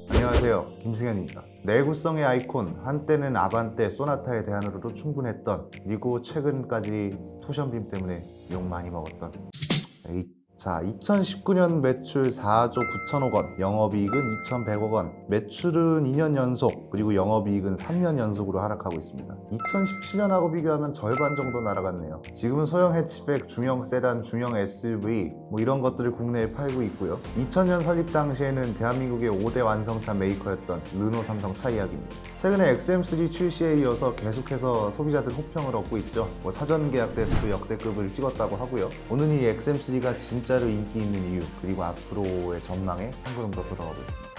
안녕하세요, 김승현입니다. 내구성의 아이콘, 한때는 아반떼, 소나타의 대안으로도 충분했던, 그리고 최근까지 토션빔 때문에 욕 많이 먹었던 2019년 매출 4조 9천억 원, 영업이익은 2,100억 원, 매출은 2년 연속, 그리고 영업이익은 3년 연속으로 하락하고 있습니다. 2017년하고 비교하면 절반 정도 날아갔네요. 지금은 소형 해치백, 중형 세단, 중형 SUV 뭐 이런 것들을 국내에 팔고 있고요. 2000년 설립 당시에는 대한민국의 5대 완성차 메이커였던 르노, 삼성차 이야기입니다. 최근에 XM3 출시에 이어서 계속해서 소비자들 호평을 얻고 있죠. 뭐 사전 계약 대수도 역대급을 찍었다고 하고요. 오늘 이 XM3가 진짜로 인기 있는 이유, 그리고 앞으로의 전망에 한 걸음 더 들어가고 있습니다.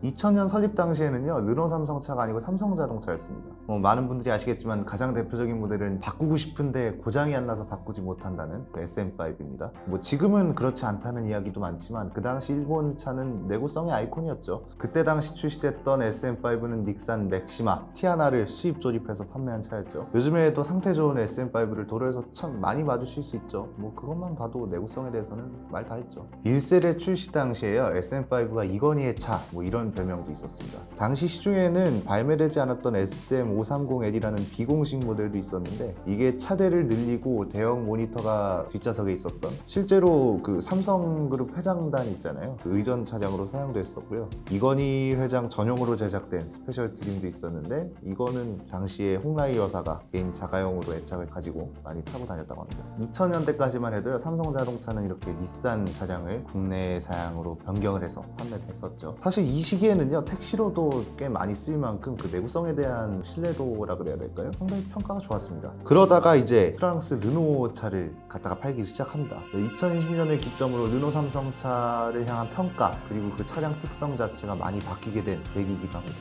2000년 설립 당시에는요, 르노 삼성차가 아니고 삼성자동차였습니다. 많은 분들이 아시겠지만 가장 대표적인 모델은 바꾸고 싶은데 고장이 안 나서 바꾸지 못한다는 그 SM5입니다. 지금은 그렇지 않다는 이야기도 많지만 그 당시 일본 차는 내구성의 아이콘이었죠. 그때 당시 출시됐던 SM5는 닉산 맥시마, 티아나를 수입 조립해서 판매한 차였죠. 요즘에도 상태 좋은 SM5를 도로에서 참 많이 마주칠 수 있죠. 그것만 봐도 내구성에 대해서는 말 다 했죠. 1세대 출시 당시에요, SM5가 이건희의 차, 이런 별명도 있었습니다. 당시 시중에는 발매되지 않았던 SM530L이라는 비공식 모델도 있었는데, 이게 차대를 늘리고 대형 모니터가 뒷좌석에 있었던, 실제로 그 삼성그룹 회장단 있잖아요, 그 의전 차량으로 사용됐었고요. 이건희 회장 전용으로 제작된 스페셜 트림도 있었는데, 이거는 당시에 홍라이 여사가 개인 자가용으로 애착을 가지고 많이 타고 다녔다고 합니다. 2000년대까지만 해도요, 삼성자동차는 이렇게 닛산 차량을 국내 사양으로 변경을 해서 판매했었죠. 사실 이 시기에는요, 택시로도 꽤 많이 쓰일 만큼 그 내구성에 대한 신뢰도라 그래야 될까요? 상당히 평가가 좋았습니다. 그러다가 이제 프랑스 르노 차를 갖다가 팔기 시작합니다. 2020년을 기점으로 르노 삼성차를 향한 평가, 그리고 그 차량 특성 자체가 많이 바뀌게 된 계기이기도 합니다.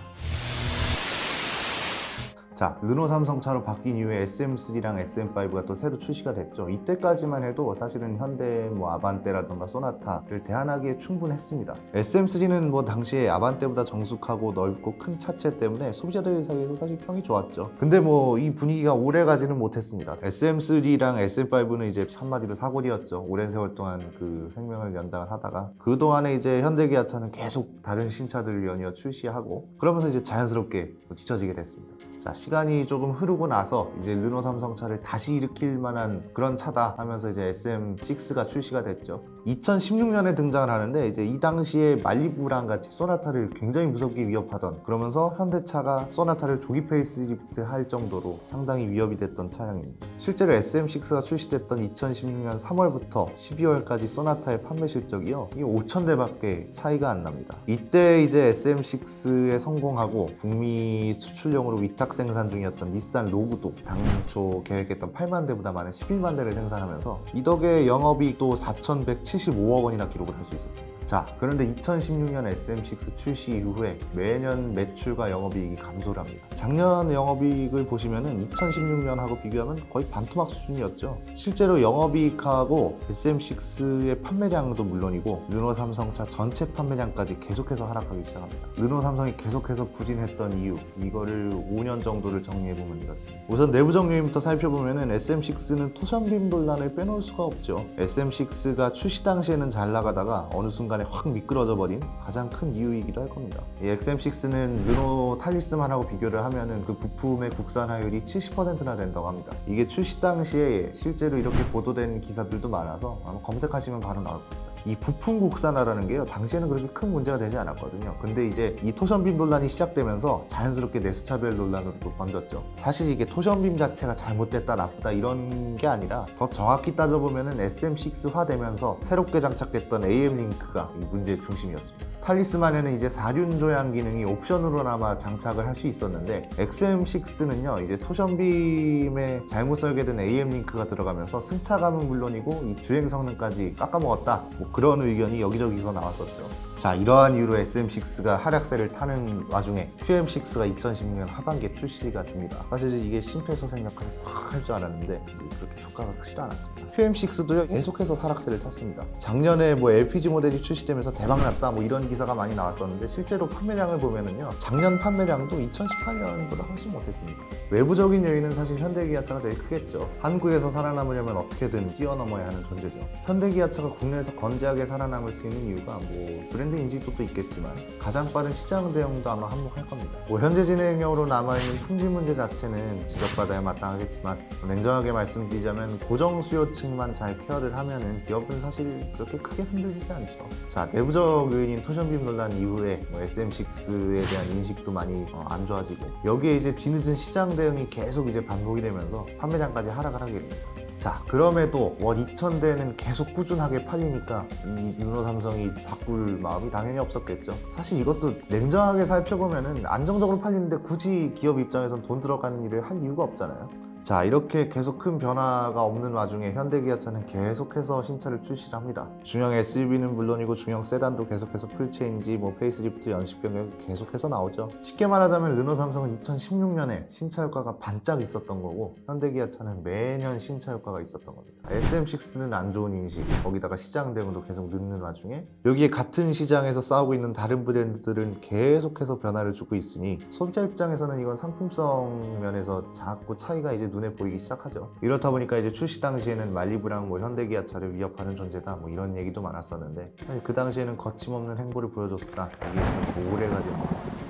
자, 르노 삼성차로 바뀐 이후에 SM3랑 SM5가 또 새로 출시가 됐죠. 이때까지만 해도 사실은 현대 아반떼라던가 소나타를 대안하기에 충분했습니다. SM3는 당시에 아반떼보다 정숙하고 넓고 큰 차체 때문에 소비자들 사이에서 사실 평이 좋았죠. 근데 이 분위기가 오래 가지는 못했습니다. SM3랑 SM5는 이제 한마디로 사고리였죠. 오랜 세월 동안 그 생명을 연장을 하다가 그동안에 이제 현대기아차는 계속 다른 신차들을 연이어 출시하고, 그러면서 이제 자연스럽게 뒤처지게 됐습니다. 자, 시간이 조금 흐르고 나서 이제 르노 삼성차를 다시 일으킬 만한 그런 차다 하면서 이제 SM6가 출시가 됐죠. 2016년에 등장을 하는데, 이제 이 당시에 말리부랑 같이 소나타를 굉장히 무섭게 위협하던, 그러면서 현대차가 소나타를 조기 페이스리프트 할 정도로 상당히 위협이 됐던 차량입니다. 실제로 SM6가 출시됐던 2016년 3월부터 12월까지 소나타의 판매 실적이요, 이게 5,000대밖에 차이가 안 납니다. 이때 이제 SM6에 성공하고 북미 수출용으로 위탁 생산 중이었던 닛산 로그도 당초 계획했던 8만 대보다 많은 11만 대를 생산하면서 이 덕에 영업이익도 4,175억 원이나 기록을 할 수 있었습니다. 자, 그런데 2016년 SM6 출시 이후에 매년 매출과 영업이익이 감소를 합니다. 작년 영업이익을 보시면은 2016년하고 비교하면 거의 반토막 수준이었죠. 실제로 영업이익하고 SM6의 판매량도 물론이고 르노 삼성차 전체 판매량까지 계속해서 하락하기 시작합니다. 르노 삼성이 계속해서 부진했던 이유, 이거를 5년 정도를 정리해보면 이렇습니다. 우선 내부적 요인부터 살펴보면은 SM6는 토션빔 논란을 빼놓을 수가 없죠. SM6가 출시 당시에는 잘 나가다가 어느 순간에 확 미끄러져 버린 가장 큰 이유이기도 할 겁니다. 이 XM6는 르노 탈리스만하고 비교를 하면은 그 부품의 국산화율이 70%나 된다고 합니다. 이게 출시 당시에 실제로 이렇게 보도된 기사들도 많아서 아마 검색하시면 바로 나올 겁니다. 이 부품 국산화라는 게요, 당시에는 그렇게 큰 문제가 되지 않았거든요. 근데 이제 이 토션빔 논란이 시작되면서 자연스럽게 내수차별 논란으로 또 번졌죠. 사실 이게 토션빔 자체가 잘못됐다 나쁘다 이런 게 아니라, 더 정확히 따져보면은 SM6화 되면서 새롭게 장착됐던 AM 링크가 이 문제의 중심이었습니다. 탈리스만에는 이제 사륜 조향 기능이 옵션으로나마 장착을 할 수 있었는데, XM6는요 이제 토션빔에 잘못 설계된 AM 링크가 들어가면서 승차감은 물론이고 이 주행 성능까지 깎아먹었다, 그런 의견이 여기저기서 나왔었죠. 자, 이러한 이유로 SM6가 하락세를 타는 와중에 QM6가 2016년 하반기에 출시가 됩니다. 사실 이게 심폐소생 역할을 확 할 줄 알았는데 그렇게 효과가 크지 않았습니다. QM6도요 계속해서 하락세를 탔습니다. 작년에 LPG 모델이 출시되면서 대박났다 이런 기사가 많이 나왔었는데, 실제로 판매량을 보면은요, 작년 판매량도 2018년보다 훨씬 못했습니다. 외부적인 요인은 사실 현대기아차가 제일 크겠죠. 한국에서 살아남으려면 어떻게든 뛰어넘어야 하는 존재죠. 현대기아차가 국내에서 진지하게 살아남을 수 있는 이유가 뭐 브랜드 인지도도 있겠지만 가장 빠른 시장 대응도 아마 한몫할 겁니다. 뭐 현재 진행형으로 남아있는 품질 문제 자체는 지적받아야 마땅하겠지만 냉정하게 말씀드리자면 고정 수요층만 잘 케어를 하면은 기업은 사실 그렇게 크게 흔들리지 않죠. 자, 내부적 요인인 토션빔 논란 이후에 뭐 SM6에 대한 인식도 많이 안 좋아지고 여기에 이제 뒤늦은 시장 대응이 계속 이제 반복이 되면서 판매량까지 하락을 하게 됩니다. 자, 그럼에도 월 2,000대는 계속 꾸준하게 팔리니까 이 르노 삼성이 바꿀 마음이 당연히 없었겠죠. 사실 이것도 냉정하게 살펴보면은 안정적으로 팔리는데 굳이 기업 입장에선 돈 들어가는 일을 할 이유가 없잖아요. 자, 이렇게 계속 큰 변화가 없는 와중에 현대기아차는 계속해서 신차를 출시를 합니다. 중형 SUV는 물론이고 중형 세단도 계속해서 풀체인지, 뭐 페이스리프트, 연식 변경이 계속해서 나오죠. 쉽게 말하자면 르노 삼성은 2016년에 신차 효과가 반짝 있었던 거고 현대기아차는 매년 신차 효과가 있었던 겁니다. SM6는 안 좋은 인식, 거기다가 시장 대응도 계속 늦는 와중에 여기에 같은 시장에서 싸우고 있는 다른 브랜드들은 계속해서 변화를 주고 있으니 소비자 입장에서는 이건 상품성 면에서 자꾸 차이가 이제 눈에 보이기 시작하죠. 이렇다 보니까 이제 출시 당시에는 말리부랑 뭐 현대기아차를 위협하는 존재다 뭐 이런 얘기도 많았었는데 사실 그 당시에는 거침없는 행보를 보여줬으나 이게 오래가지 못했습니다.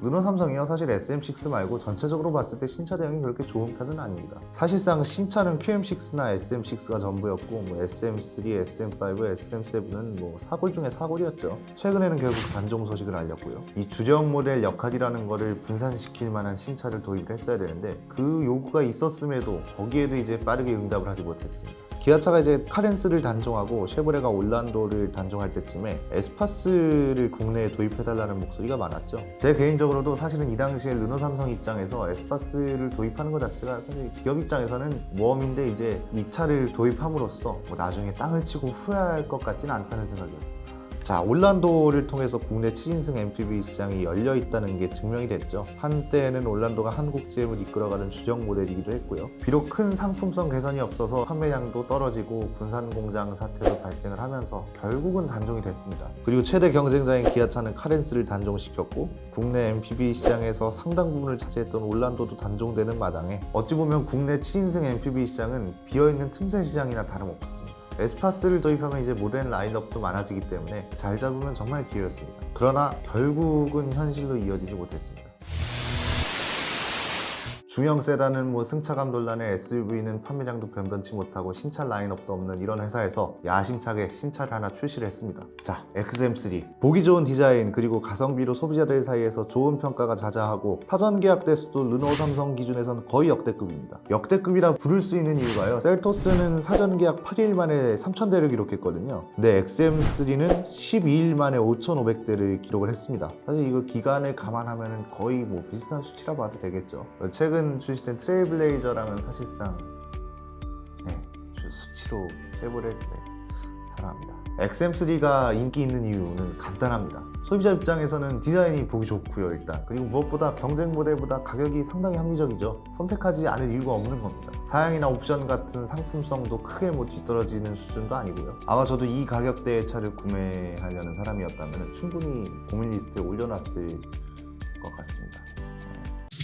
르노 삼성이요, 사실 SM6 말고 전체적으로 봤을 때 신차 대응이 그렇게 좋은 편은 아닙니다. 사실상 신차는 QM6나 SM6가 전부였고 뭐 SM3, SM5, SM7은 뭐 사골 중에 사골이었죠. 최근에는 결국 단종 소식을 알렸고요. 이 주력 모델 역할이라는 거를 분산시킬 만한 신차를 도입을 했어야 되는데 그 요구가 있었음에도 거기에도 이제 빠르게 응답을 하지 못했습니다. 기아차가 이제 카렌스를 단종하고 쉐보레가 올란도를 단종할 때쯤에 에스파스를 국내에 도입해달라는 목소리가 많았죠. 제 개인적으로도 사실은 이 당시에 르노 삼성 입장에서 에스파스를 도입하는 것 자체가 사실 기업 입장에서는 모험인데 이제 이 차를 도입함으로써 뭐 나중에 땅을 치고 후회할 것 같지는 않다는 생각이었습니다. 자, 올란도를 통해서 국내 7인승 MPV 시장이 열려 있다는 게 증명이 됐죠. 한때는 올란도가 한국 GM을 이끌어가는 주력 모델이기도 했고요. 비록 큰 상품성 개선이 없어서 판매량도 떨어지고 분산 공장 사태도 발생을 하면서 결국은 단종이 됐습니다. 그리고 최대 경쟁자인 기아차는 카렌스를 단종시켰고 국내 MPV 시장에서 상당 부분을 차지했던 올란도도 단종되는 마당에 어찌 보면 국내 7인승 MPV 시장은 비어있는 틈새 시장이나 다름없었습니다. 에스파스를 도입하면 이제 모델 라인업도 많아지기 때문에 잘 잡으면 정말 기회였습니다. 그러나 결국은 현실로 이어지지 못했습니다. 중형 세단은 뭐 승차감 논란에 SUV는 판매량도 변변치 못하고 신차 라인업도 없는 이런 회사에서 야심차게 신차를 하나 출시를 했습니다. 자, XM3 보기 좋은 디자인 그리고 가성비로 소비자들 사이에서 좋은 평가가 자자하고 사전 계약 대수도 르노 삼성 기준에서는 거의 역대급입니다. 역대급이라 부를 수 있는 이유가요, 셀토스는 사전 계약 8일 만에 3,000대를 기록했거든요. 근데 XM3는 12일 만에 5,500대를 기록을 했습니다. 사실 이거 기간을 감안하면 거의 뭐 비슷한 수치라 봐도 되겠죠. 최근 출시된 트레일블레이저랑은 사실상 수치로 쉐보레 사랑합니다. XM3가 인기 있는 이유는 간단합니다. 소비자 입장에서는 디자인이 보기 좋고요, 일단. 그리고 무엇보다 경쟁 모델보다 가격이 상당히 합리적이죠. 선택하지 않을 이유가 없는 겁니다. 사양이나 옵션 같은 상품성도 크게 뭐 뒤떨어지는 수준도 아니고요. 아마 저도 이 가격대의 차를 구매하려는 사람이었다면 충분히 고민 리스트에 올려놨을 것 같습니다.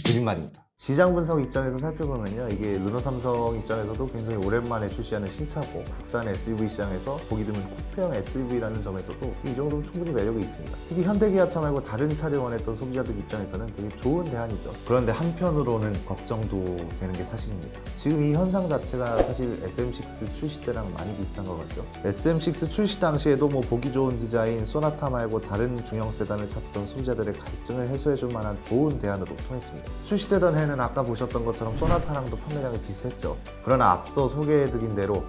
거짓말입니다. 시장 분석 입장에서 살펴보면요, 이게 르노 삼성 입장에서도 굉장히 오랜만에 출시하는 신차고 국산 SUV 시장에서 보기 드문 쿠페형 SUV라는 점에서도 이 정도면 충분히 매력이 있습니다. 특히 현대기아차 말고 다른 차를 원했던 소비자들 입장에서는 되게 좋은 대안이죠. 그런데 한편으로는 걱정도 되는 게 사실입니다. 지금 이 현상 자체가 사실 SM6 출시 때랑 많이 비슷한 것 같죠. SM6 출시 당시에도 뭐 보기 좋은 디자인, 소나타 말고 다른 중형 세단을 찾던 소비자들의 갈증을 해소해줄 만한 좋은 대안으로 통했습니다. 출시되던 해는 아까 보셨던 것처럼 소나타랑도 판매량이 비슷했죠. 그러나 앞서 소개해드린 대로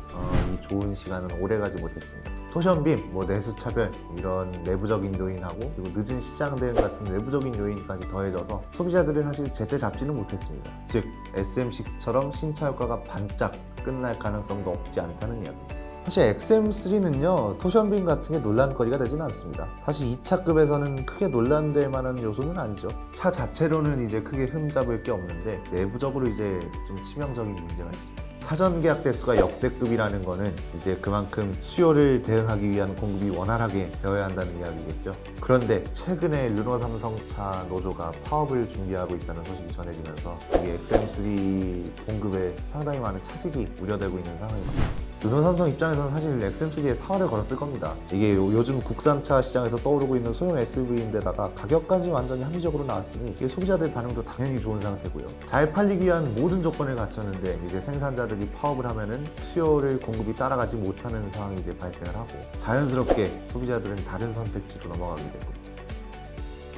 이 좋은 시간은 오래가지 못했습니다. 토션빔, 뭐 내수차별 이런 내부적인 요인하고 그리고 늦은 시장 대응 같은 외부적인 요인까지 더해져서 소비자들을 사실 제때 잡지는 못했습니다. 즉 SM6처럼 신차 효과가 반짝 끝날 가능성도 없지 않다는 이야기입니다. 사실 XM3는요, 토션빔 같은 게 논란거리가 되지는 않습니다. 사실 2차급에서는 크게 논란될 만한 요소는 아니죠. 차 자체로는 이제 크게 흠잡을 게 없는데 내부적으로 이제 좀 치명적인 문제가 있습니다. 사전 계약 대수가 역대급이라는 거는 이제 그만큼 수요를 대응하기 위한 공급이 원활하게 되어야 한다는 이야기겠죠. 그런데 최근에 르노 삼성차 노조가 파업을 준비하고 있다는 소식이 전해지면서 이게 XM3 공급에 상당히 많은 차질이 우려되고 있는 상황입니다. 르노 삼성 입장에서는 사실 XM3에 사활을 걸었을 겁니다. 이게 요즘 국산차 시장에서 떠오르고 있는 소형 SUV인데다가 가격까지 완전히 합리적으로 나왔으니 이게 소비자들 반응도 당연히 좋은 상태고요. 잘 팔리기 위한 모든 조건을 갖췄는데 이제 생산자들이 파업을 하면은 수요를 공급이 따라가지 못하는 상황이 이제 발생을 하고 자연스럽게 소비자들은 다른 선택지로 넘어가게 되고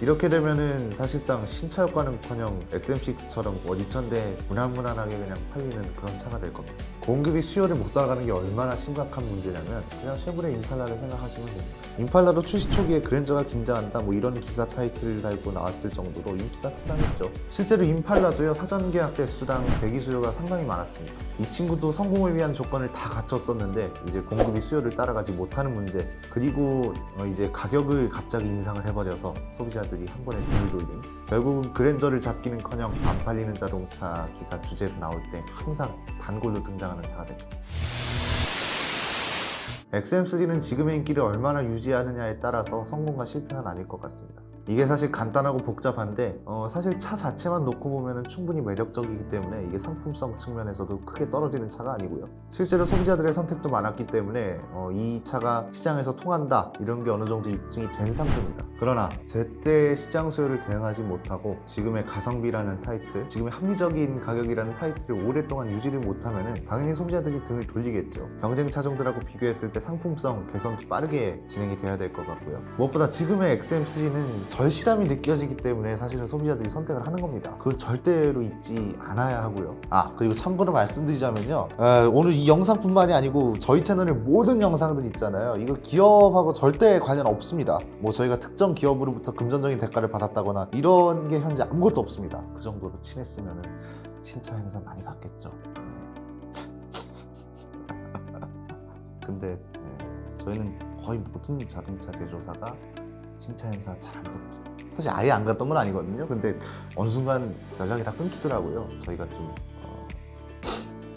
이렇게 되면은 사실상 신차 효과는커녕 XM6처럼 2,000대 무난무난하게 그냥 팔리는 그런 차가 될 겁니다. 공급이 수요를 못 따라가는 게 얼마나 심각한 문제냐면 그냥 쉐보레 임팔라를 생각하시면 됩니다. 임팔라도 출시 초기에 그랜저가 긴장한다 뭐 이런 기사 타이틀을 달고 나왔을 정도로 인기가 상당했죠. 실제로 임팔라도요 사전 계약 대수랑 대기 수요가 상당히 많았습니다. 이 친구도 성공을 위한 조건을 다 갖췄었는데 이제 공급이 수요를 따라가지 못하는 문제 그리고 이제 가격을 갑자기 인상을 해버려서 소비자들이 한 번에 등을 돌린 결국은 그랜저를 잡기는커녕 안 팔리는 자동차 기사 주제로 나올 때 항상 단골로 등장하는 차가 되죠. XM3는 지금의 인기를 얼마나 유지하느냐에 따라서 성공과 실패가 나뉠 것 같습니다. 이게 사실 간단하고 복잡한데 사실 차 자체만 놓고 보면 충분히 매력적이기 때문에 이게 상품성 측면에서도 크게 떨어지는 차가 아니고요. 실제로 소비자들의 선택도 많았기 때문에 이 차가 시장에서 통한다 이런 게 어느 정도 입증이 된 상태입니다. 그러나 제때 시장 수요를 대응하지 못하고 지금의 가성비라는 타이틀, 지금의 합리적인 가격이라는 타이틀을 오랫동안 유지를 못하면 당연히 소비자들이 등을 돌리겠죠. 경쟁 차종들하고 비교했을 때 상품성 개선도 빠르게 진행이 돼야 될 것 같고요. 무엇보다 지금의 XM3는 절실함이 느껴지기 때문에 사실은 소비자들이 선택을 하는 겁니다. 그거 절대로 잊지 않아야 하고요. 그리고 참고로 말씀드리자면요, 오늘 이 영상뿐만이 아니고 저희 채널의 모든 영상들 있잖아요. 이거 기업하고 절대 관련 없습니다. 뭐 저희가 특정 기업으로부터 금전적인 대가를 받았다거나 이런 게 현재 아무것도 없습니다. 그 정도로 친했으면 신차 행사 많이 갔겠죠. 근데 저희는 거의 모든 자동차 제조사가 신차 행사 잘 안 부릅니다. 사실 아예 안 갔던 건 아니거든요. 근데 어느 순간 연락이 다 끊기더라고요. 저희가 좀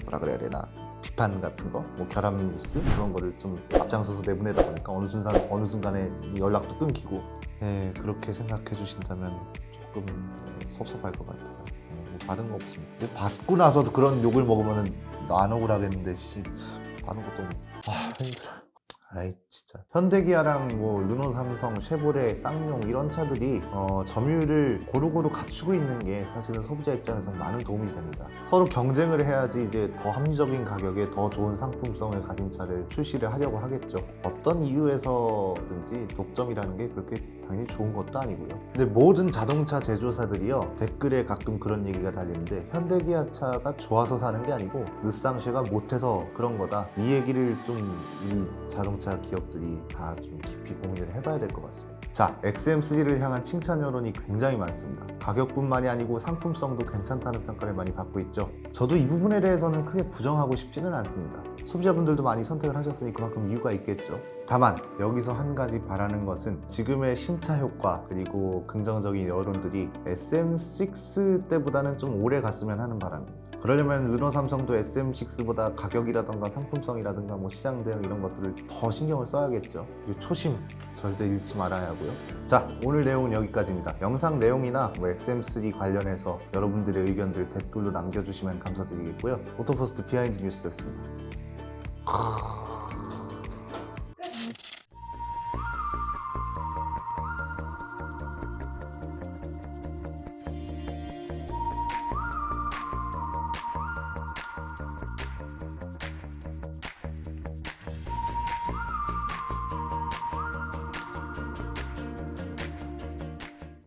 뭐라 그래야 되나 비판 같은 거, 뭐 결합 뉴스 그런 거를 좀 앞장서서 내보내다 보니까 어느 순간에 연락도 끊기고 그렇게 생각해 주신다면 조금 섭섭할 것 같아요. 뭐 받은 거 없습니다. 받고 나서도 그런 욕을 먹으면 안 억울하겠는데 받은 것도 힘들어요. 진짜 현대기아랑 뭐 르노 삼성, 쉐보레, 쌍용 이런 차들이 점유율을 고루고루 갖추고 있는 게 사실은 소비자 입장에서 많은 도움이 됩니다. 서로 경쟁을 해야지 이제 더 합리적인 가격에 더 좋은 상품성을 가진 차를 출시를 하려고 하겠죠. 어떤 이유에서든지 독점이라는 게 그렇게 당연히 좋은 것도 아니고요. 근데 모든 자동차 제조사들이요 댓글에 가끔 그런 얘기가 달리는데 현대기아 차가 좋아서 사는 게 아니고 르쌍쉐가 못해서 그런 거다. 이 얘기를 좀 이 자동차 기업들이 다 좀 깊이 고민을 해봐야 될 것 같습니다. 자, XM3를 향한 칭찬 여론이 굉장히 많습니다. 가격뿐만이 아니고 상품성도 괜찮다는 평가를 많이 받고 있죠. 저도 이 부분에 대해서는 크게 부정하고 싶지는 않습니다. 소비자분들도 많이 선택을 하셨으니 그만큼 이유가 있겠죠. 다만 여기서 한 가지 바라는 것은 지금의 신차 효과 그리고 긍정적인 여론들이 SM6 때보다는 좀 오래 갔으면 하는 바람입니다. 그러려면 르노 삼성도 SM6보다 가격이라던가 상품성이라든가 뭐 시장 대응 이런 것들을 더 신경을 써야겠죠. 그리고 초심 절대 잃지 말아야 하고요. 자, 오늘 내용은 여기까지입니다. 영상 내용이나 뭐 XM3 관련해서 여러분들의 의견들 댓글로 남겨주시면 감사드리겠고요. 오토포스트 비하인드 뉴스였습니다.